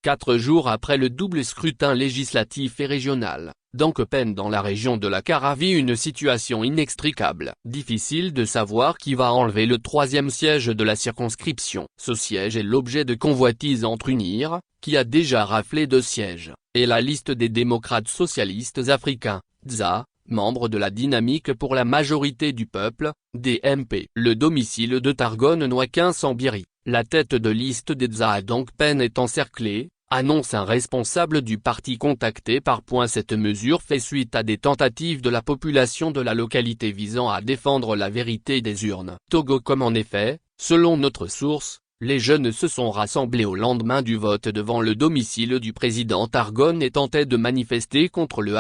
4 jours après le double scrutin législatif et régional, Phnom Penh dans la région de la CAR vit une situation inextricable. Difficile de savoir qui va enlever le 3e siège de la circonscription. Ce siège est l'objet de convoitises entre UNIR, qui a déjà raflé 2 sièges, et la liste des démocrates socialistes africains, DSA, membres de la Dynamique pour la majorité du peuple, DMP. Le domicile de Targon Ngoï Sambiri, la tête de liste des DSA à Phnom Penh est encerclée, annonce un responsable du parti contacté par point. Cette mesure fait suite à des tentatives de la population de la localité visant à défendre la vérité des urnes. Togo. Comme en effet, selon notre source, les jeunes se sont rassemblés au lendemain du vote devant le domicile du président Targon et tentaient de manifester contre le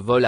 vol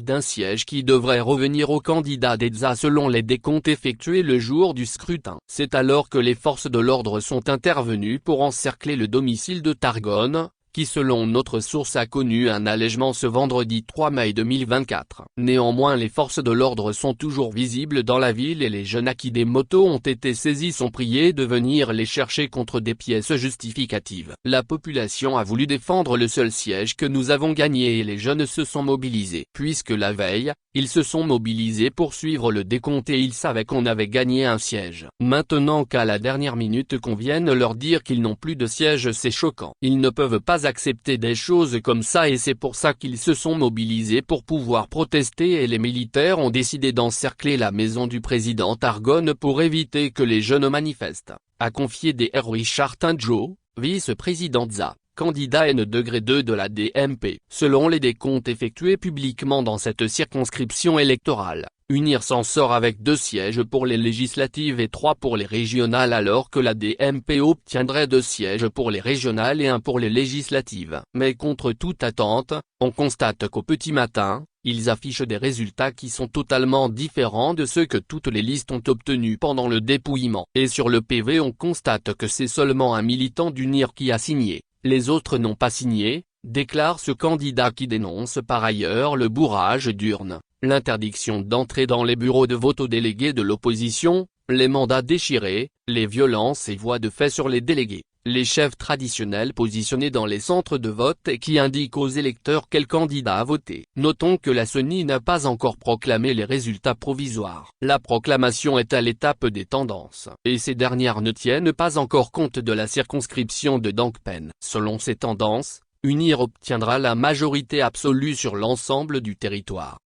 d'un siège qui devrait revenir au candidat d'EDSA selon les décomptes effectués le jour du scrutin. C'est alors que les forces de l'ordre sont intervenues pour encercler le domicile de Targon, qui selon notre source a connu un allègement ce vendredi 3 mai 2024. Néanmoins les forces de l'ordre sont toujours visibles dans la ville et les jeunes à qui des motos ont été saisies sont priés de venir les chercher contre des pièces justificatives. La population a voulu défendre le seul siège que nous avons gagné et les jeunes se sont mobilisés. Puisque la veille, ils se sont mobilisés pour suivre le décompte et ils savaient qu'on avait gagné un siège. Maintenant qu'à la dernière minute qu'on vienne leur dire qu'ils n'ont plus de siège, c'est choquant. Ils ne peuvent pas accepter des choses comme ça et c'est pour ça qu'ils se sont mobilisés pour pouvoir protester et les militaires ont décidé d'encercler la maison du président Targon pour éviter que les jeunes manifestent, a confié Dr Richard Tinjo, vice-président DSA, candidat N-2 de la DMP. Selon les décomptes effectués publiquement dans cette circonscription électorale, UNIR s'en sort avec 2 sièges pour les législatives et 3 pour les régionales alors que la DMP obtiendrait 2 sièges pour les régionales et 1 pour les législatives. Mais contre toute attente, on constate qu'au petit matin, ils affichent des résultats qui sont totalement différents de ceux que toutes les listes ont obtenus pendant le dépouillement. Et sur le PV on constate que c'est seulement un militant d'UNIR qui a signé, les autres n'ont pas signé, déclare ce candidat qui dénonce par ailleurs le bourrage d'urnes, l'interdiction d'entrer dans les bureaux de vote aux délégués de l'opposition, les mandats déchirés, les violences et voies de fait sur les délégués, les chefs traditionnels positionnés dans les centres de vote et qui indiquent aux électeurs quel candidat a voté. Notons que la CENI n'a pas encore proclamé les résultats provisoires. La proclamation est à l'étape des tendances, et ces dernières ne tiennent pas encore compte de la circonscription de Phnom Penh. Selon ces tendances, UNIR obtiendra la majorité absolue sur l'ensemble du territoire.